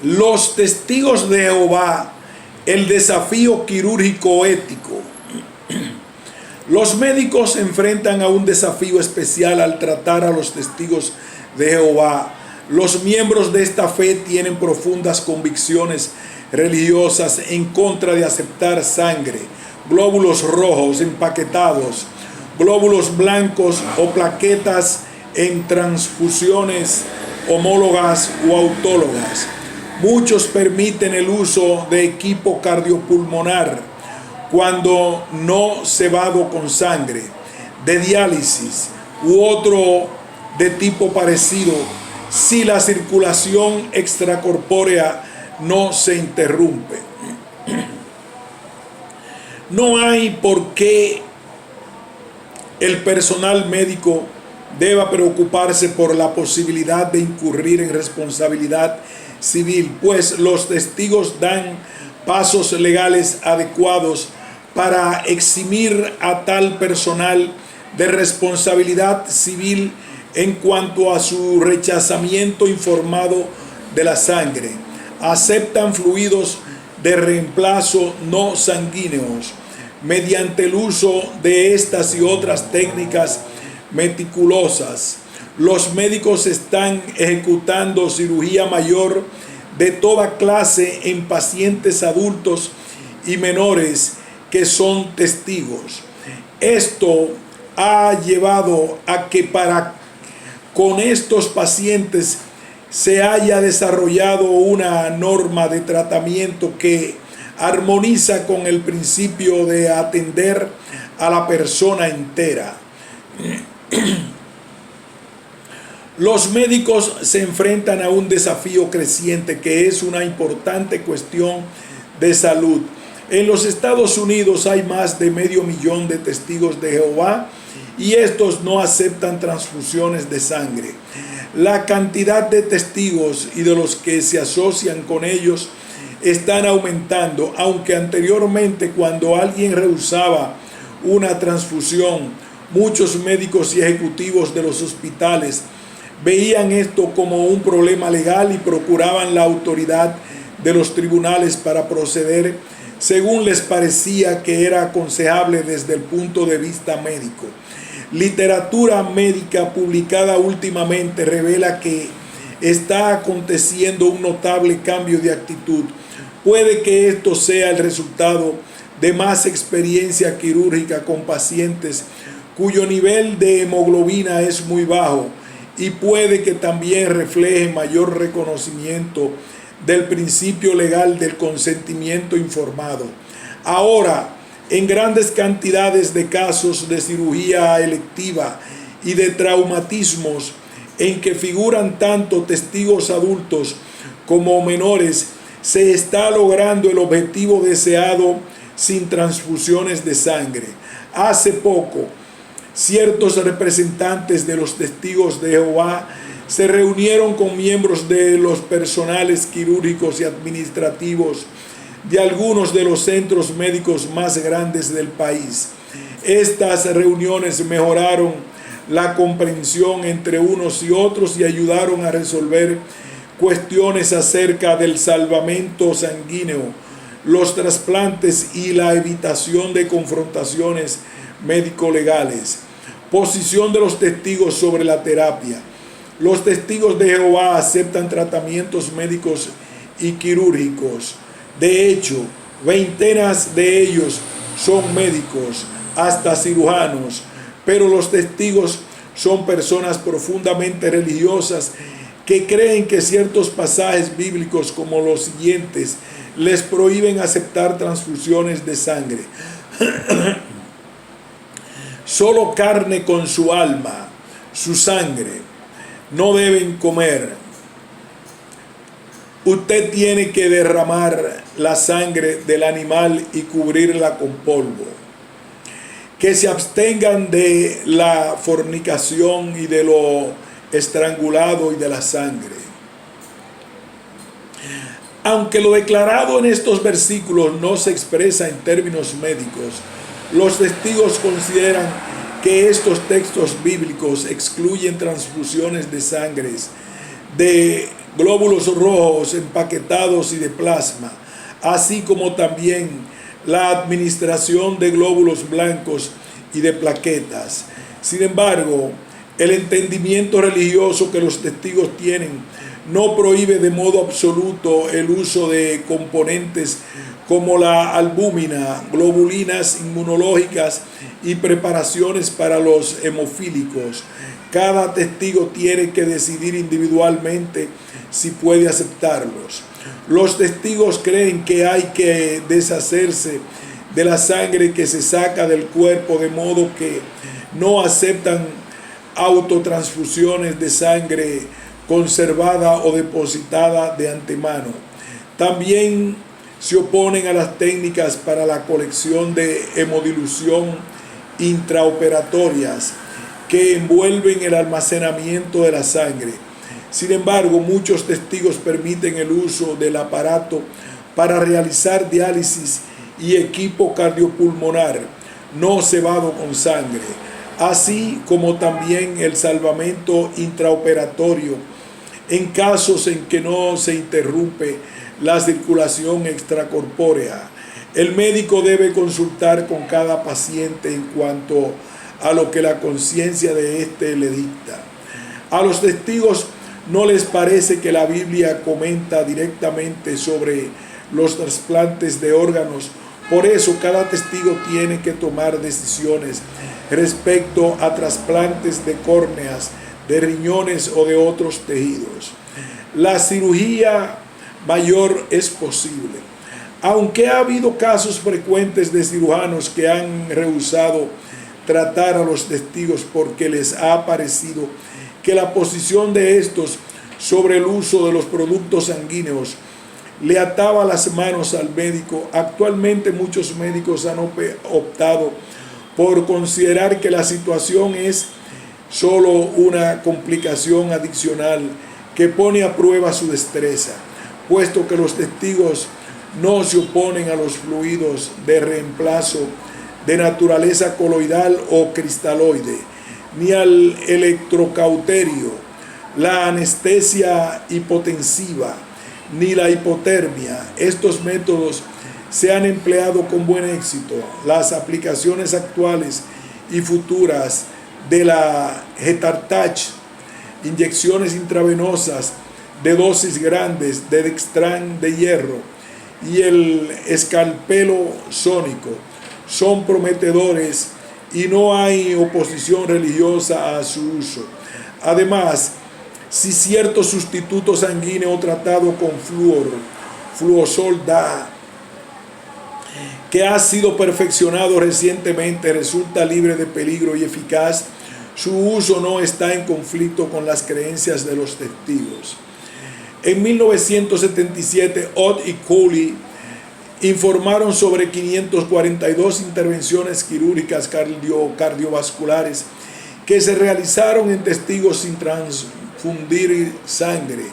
Los testigos de Jehová, el desafío quirúrgico ético. Los médicos se enfrentan a un desafío especial al tratar a los testigos de Jehová. Los miembros de esta fe tienen profundas convicciones religiosas en contra de aceptar sangre, glóbulos rojos empaquetados, glóbulos blancos o plaquetas en transfusiones homólogas o autólogas. Muchos permiten el uso de equipo cardiopulmonar cuando no cebado con sangre, de diálisis u otro de tipo parecido, si la circulación extracorpórea no se interrumpe. No hay por qué el personal médico deba preocuparse por la posibilidad de incurrir en responsabilidad civil, pues los testigos dan pasos legales adecuados para eximir a tal personal de responsabilidad civil en cuanto a su rechazamiento informado de la sangre. Aceptan fluidos de reemplazo no sanguíneos mediante el uso de estas y otras técnicas meticulosas. Los médicos están ejecutando cirugía mayor de toda clase en pacientes adultos y menores que son testigos. Esto ha llevado a que con estos pacientes se haya desarrollado una norma de tratamiento que armoniza con el principio de atender a la persona entera. Los médicos se enfrentan a un desafío creciente que es una importante cuestión de salud. En los Estados Unidos hay más de 500,000 de testigos de Jehová y estos no aceptan transfusiones de sangre. La cantidad de testigos y de los que se asocian con ellos están aumentando, aunque anteriormente cuando alguien rehusaba una transfusión, muchos médicos y ejecutivos de los hospitales veían esto como un problema legal y procuraban la autoridad de los tribunales para proceder según les parecía que era aconsejable desde el punto de vista médico. Literatura médica publicada últimamente revela que está aconteciendo un notable cambio de actitud. Puede que esto sea el resultado de más experiencia quirúrgica con pacientes cuyo nivel de hemoglobina es muy bajo, y puede que también refleje mayor reconocimiento del principio legal del consentimiento informado. Ahora, en grandes cantidades de casos de cirugía electiva y de traumatismos en que figuran tanto testigos adultos como menores, se está logrando el objetivo deseado sin transfusiones de sangre. Hace poco, ciertos representantes de los testigos de Jehová se reunieron con miembros de los personales quirúrgicos y administrativos de algunos de los centros médicos más grandes del país. Estas reuniones mejoraron la comprensión entre unos y otros y ayudaron a resolver cuestiones acerca del salvamento sanguíneo, los trasplantes y la evitación de confrontaciones médico-legales. Posición de los testigos sobre la terapia. Los testigos de Jehová aceptan tratamientos médicos y quirúrgicos. De hecho, veintenas de ellos son médicos, hasta cirujanos, pero los testigos son personas profundamente religiosas que creen que ciertos pasajes bíblicos como los siguientes les prohíben aceptar transfusiones de sangre. Solo carne con su alma, su sangre, no deben comer. Usted tiene que derramar la sangre del animal y cubrirla con polvo. Que se abstengan de la fornicación y de lo estrangulado y de la sangre. Aunque lo declarado en estos versículos no se expresa en términos médicos, los testigos consideran que estos textos bíblicos excluyen transfusiones de sangre de glóbulos rojos empaquetados y de plasma, así como también la administración de glóbulos blancos y de plaquetas. Sin embargo, el entendimiento religioso que los testigos tienen no prohíbe de modo absoluto el uso de componentes como la albúmina, globulinas inmunológicas y preparaciones para los hemofílicos. Cada testigo tiene que decidir individualmente si puede aceptarlos. Los testigos creen que hay que deshacerse de la sangre que se saca del cuerpo, de modo que no aceptan autotransfusiones de sangre conservada o depositada de antemano. También se oponen a las técnicas para la colección de hemodilución intraoperatorias que envuelven el almacenamiento de la sangre. Sin embargo, muchos testigos permiten el uso del aparato para realizar diálisis y equipo cardiopulmonar no cebado con sangre, así como también el salvamento intraoperatorio en casos en que no se interrumpe la circulación extracorpórea. El médico debe consultar con cada paciente en cuanto a lo que la conciencia de éste le dicta. A los testigos no les parece que la Biblia comenta directamente sobre los trasplantes de órganos. Por eso cada testigo tiene que tomar decisiones respecto a trasplantes de córneas, de riñones o de otros tejidos. La cirugía mayor es posible, aunque ha habido casos frecuentes de cirujanos que han rehusado tratar a los testigos porque les ha parecido que la posición de estos sobre el uso de los productos sanguíneos le ataba las manos al médico. Actualmente muchos médicos han optado por considerar que la situación es solo una complicación adicional que pone a prueba su destreza, puesto que los testigos no se oponen a los fluidos de reemplazo de naturaleza coloidal o cristaloide, ni al electrocauterio, la anestesia hipotensiva, ni la hipotermia. Estos métodos se han empleado con buen éxito. Las aplicaciones actuales y futuras de la Hetartach, inyecciones intravenosas de dosis grandes de dextrán de hierro y el escalpelo sónico son prometedores y no hay oposición religiosa a su uso. Además, si cierto sustituto sanguíneo tratado con fluosol DA, que ha sido perfeccionado recientemente, resulta libre de peligro y eficaz, su uso no está en conflicto con las creencias de los testigos. En 1977, Ott y Cooley informaron sobre 542 intervenciones quirúrgicas cardiovasculares que se realizaron en testigos sin transfundir sangre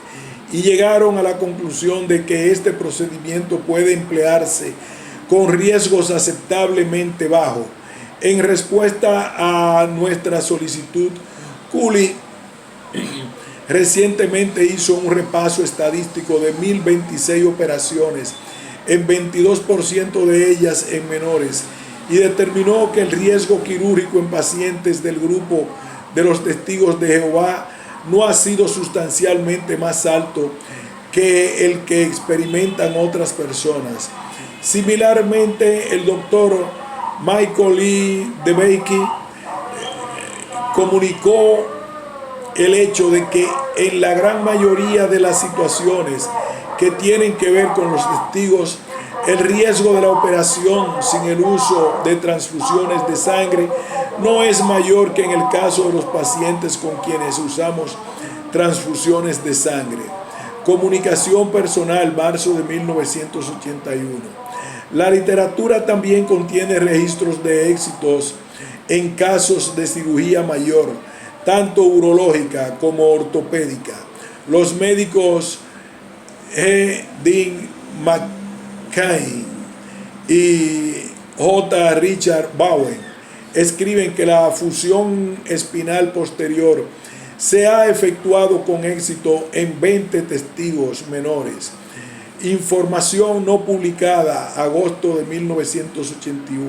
y llegaron a la conclusión de que este procedimiento puede emplearse con riesgos aceptablemente bajos. En respuesta a nuestra solicitud, Cooley recientemente hizo un repaso estadístico de 1026 operaciones, en 22% de ellas en menores, y determinó que el riesgo quirúrgico en pacientes del grupo de los testigos de Jehová no ha sido sustancialmente más alto que el que experimentan otras personas. Similarmente, el doctor Michael Lee DeBakey comunicó el hecho de que en la gran mayoría de las situaciones que tienen que ver con los testigos, el riesgo de la operación sin el uso de transfusiones de sangre no es mayor que en el caso de los pacientes con quienes usamos transfusiones de sangre. Comunicación personal, marzo de 1981. La literatura también contiene registros de éxitos en casos de cirugía mayor, tanto urológica como ortopédica. Los médicos G. Dean McCain y J. Richard Bowen escriben que la fusión espinal posterior se ha efectuado con éxito en 20 testigos menores. Información no publicada, agosto de 1981.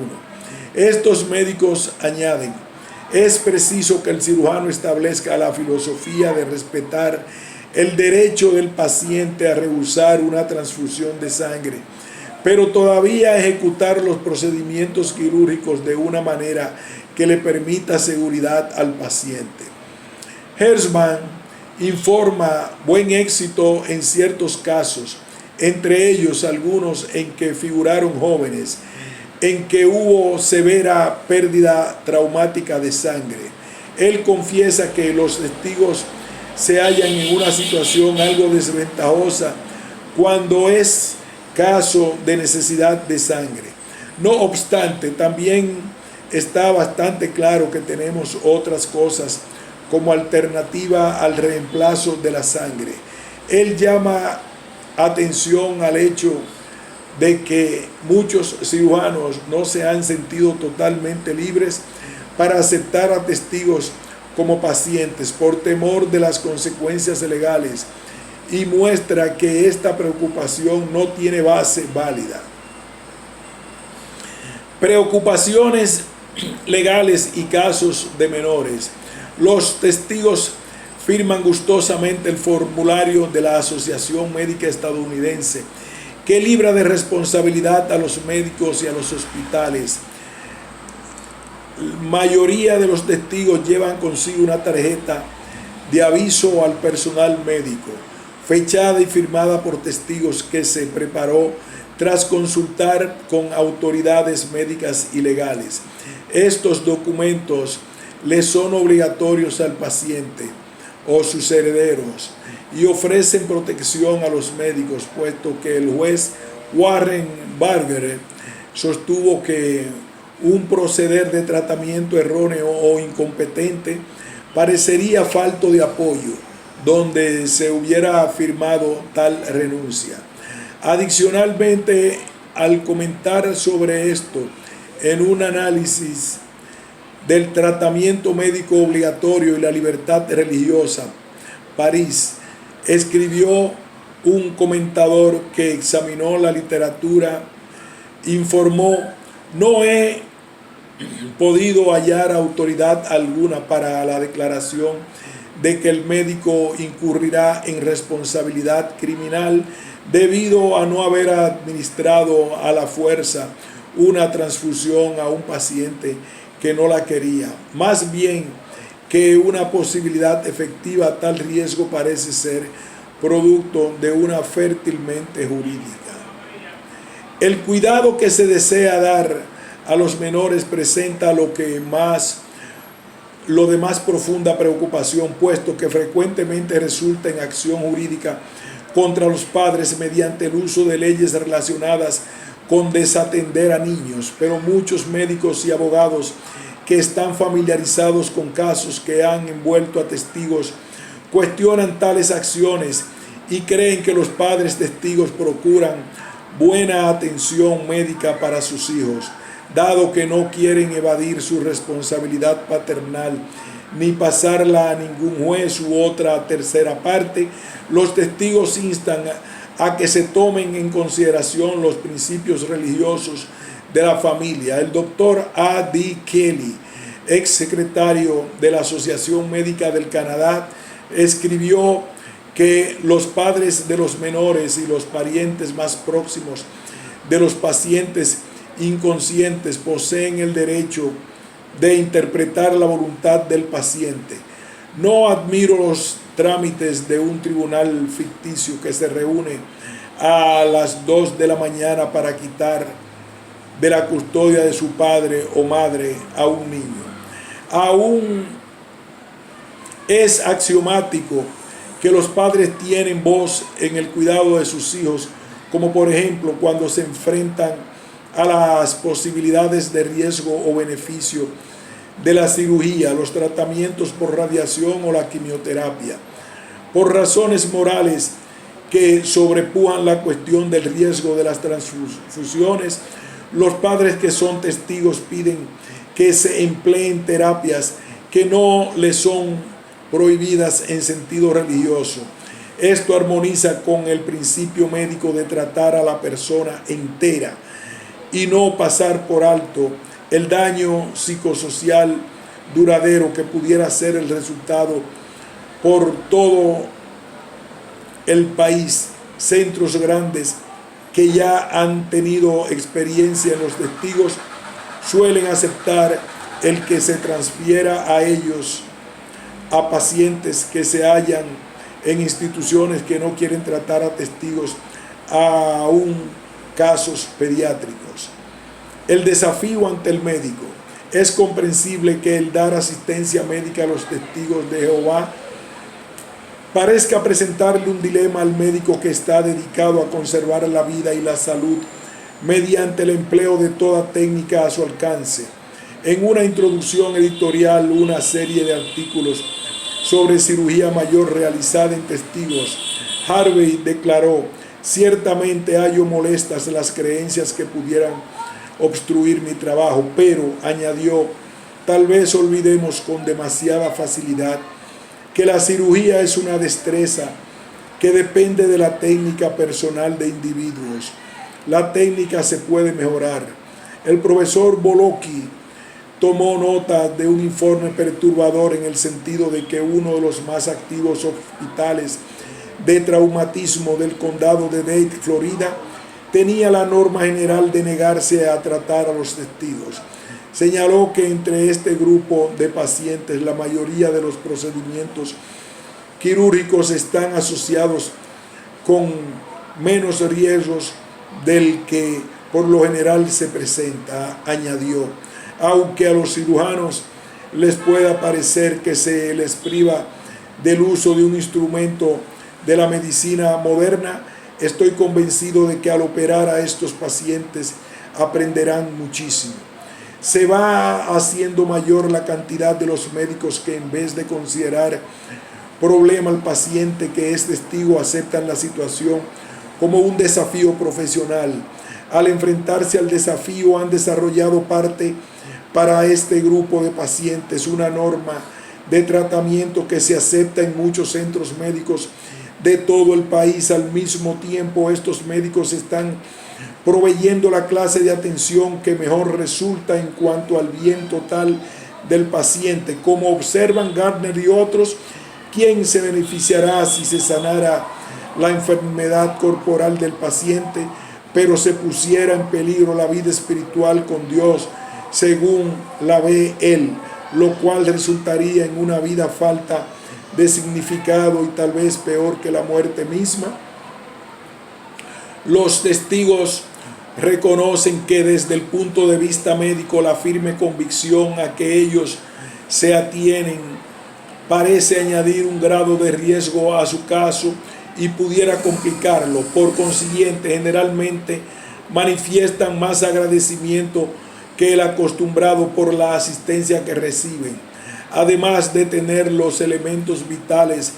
Estos médicos añaden: es preciso que el cirujano establezca la filosofía de respetar el derecho del paciente a rehusar una transfusión de sangre, pero todavía ejecutar los procedimientos quirúrgicos de una manera que le permita seguridad al paciente. Herzmann informa buen éxito en ciertos casos, entre ellos algunos en que figuraron jóvenes, en que hubo severa pérdida traumática de sangre. Él confiesa que los testigos se hallan en una situación algo desventajosa cuando es caso de necesidad de sangre. No obstante, también está bastante claro que tenemos otras cosas como alternativa al reemplazo de la sangre. Él llama atención al hecho de que muchos cirujanos no se han sentido totalmente libres para aceptar a testigos como pacientes por temor de las consecuencias legales, y muestra que esta preocupación no tiene base válida. Preocupaciones legales y casos de menores. Los testigos firman gustosamente el formulario de la Asociación Médica Estadounidense, que libra de responsabilidad a los médicos y a los hospitales. La mayoría de los testigos llevan consigo una tarjeta de aviso al personal médico, fechada y firmada por testigos, que se preparó tras consultar con autoridades médicas y legales. Estos documentos le son obligatorios al paciente o sus herederos y ofrecen protección a los médicos, puesto que el juez Warren Burger sostuvo que un proceder de tratamiento erróneo o incompetente parecería falto de apoyo donde se hubiera firmado tal renuncia. Adicionalmente, al comentar sobre esto en un análisis del tratamiento médico obligatorio y la libertad religiosa, París, escribió un comentador que examinó la literatura, informó: no he podido hallar autoridad alguna para la declaración de que el médico incurrirá en responsabilidad criminal debido a no haber administrado a la fuerza una transfusión a un paciente que no la quería. Más bien que una posibilidad efectiva, tal riesgo parece ser producto de una fértil mente jurídica. El cuidado que se desea dar a los menores presenta lo de más profunda preocupación, puesto que frecuentemente resulta en acción jurídica contra los padres mediante el uso de leyes relacionadas con desatender a niños. Pero muchos médicos y abogados que están familiarizados con casos que han envuelto a testigos cuestionan tales acciones y creen que los padres testigos procuran buena atención médica para sus hijos, dado que no quieren evadir su responsabilidad paternal ni pasarla a ningún juez u otra tercera parte. Los testigos instan a que se tomen en consideración los principios religiosos de la familia. El doctor A.D. Kelly, ex secretario de la Asociación Médica del Canadá, escribió que los padres de los menores y los parientes más próximos de los pacientes inconscientes poseen el derecho de interpretar la voluntad del paciente. No admiro los trámites de un tribunal ficticio que se reúne a las 2 de la mañana para quitar de la custodia de su padre o madre a un niño. Aún es axiomático que los padres tienen voz en el cuidado de sus hijos, como por ejemplo cuando se enfrentan a las posibilidades de riesgo o beneficio de la cirugía, los tratamientos por radiación o la quimioterapia. Por razones morales que sobrepujan la cuestión del riesgo de las transfusiones, los padres que son testigos piden que se empleen terapias que no les son prohibidas en sentido religioso. Esto armoniza con el principio médico de tratar a la persona entera y no pasar por alto el daño psicosocial duradero que pudiera ser el resultado por todo el país. Centros grandes que ya han tenido experiencia en los testigos suelen aceptar el que se transfiera a ellos a pacientes que se hallan en instituciones que no quieren tratar a testigos, aún casos pediátricos. El desafío ante el médico. Es comprensible que el dar asistencia médica a los testigos de Jehová parezca presentarle un dilema al médico que está dedicado a conservar la vida y la salud mediante el empleo de toda técnica a su alcance. En una introducción editorial, una serie de artículos sobre cirugía mayor realizada en testigos, Harvey declaró: ciertamente hallo molestas las creencias que pudieran obstruir mi trabajo, pero, añadió, tal vez olvidemos con demasiada facilidad que la cirugía es una destreza que depende de la técnica personal de individuos. La técnica se puede mejorar. El profesor Bolocki tomó nota de un informe perturbador en el sentido de que uno de los más activos hospitales de traumatismo del condado de Dade, Florida, tenía la norma general de negarse a tratar a los testigos. Señaló que entre este grupo de pacientes la mayoría de los procedimientos quirúrgicos están asociados con menos riesgos del que por lo general se presenta, añadió. Aunque a los cirujanos les pueda parecer que se les priva del uso de un instrumento de la medicina moderna, estoy convencido de que al operar a estos pacientes aprenderán muchísimo. Se va haciendo mayor la cantidad de los médicos que, en vez de considerar problema al paciente que es testigo, aceptan la situación como un desafío profesional. Al enfrentarse al desafío, han desarrollado para este grupo de pacientes una norma de tratamiento que se acepta en muchos centros médicos de todo el país. Al mismo tiempo, estos médicos están proveyendo la clase de atención que mejor resulta en cuanto al bien total del paciente. Como observan Gardner y otros, ¿quién se beneficiará si se sanara la enfermedad corporal del paciente, pero se pusiera en peligro la vida espiritual con Dios según la ve él, lo cual resultaría en una vida falta de significado y tal vez peor que la muerte misma? Los testigos reconocen que desde el punto de vista médico la firme convicción a que ellos se atienen parece añadir un grado de riesgo a su caso y pudiera complicarlo. Por consiguiente, generalmente manifiestan más agradecimiento que el acostumbrado por la asistencia que reciben, además de tener los elementos vitales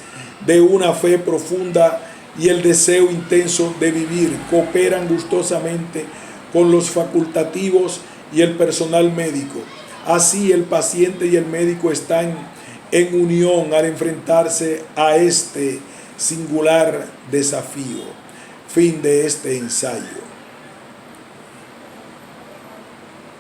de una fe profunda y el deseo intenso de vivir. Cooperan gustosamente con los facultativos y el personal médico. Así, el paciente y el médico están en unión al enfrentarse a este singular desafío. Fin de este ensayo.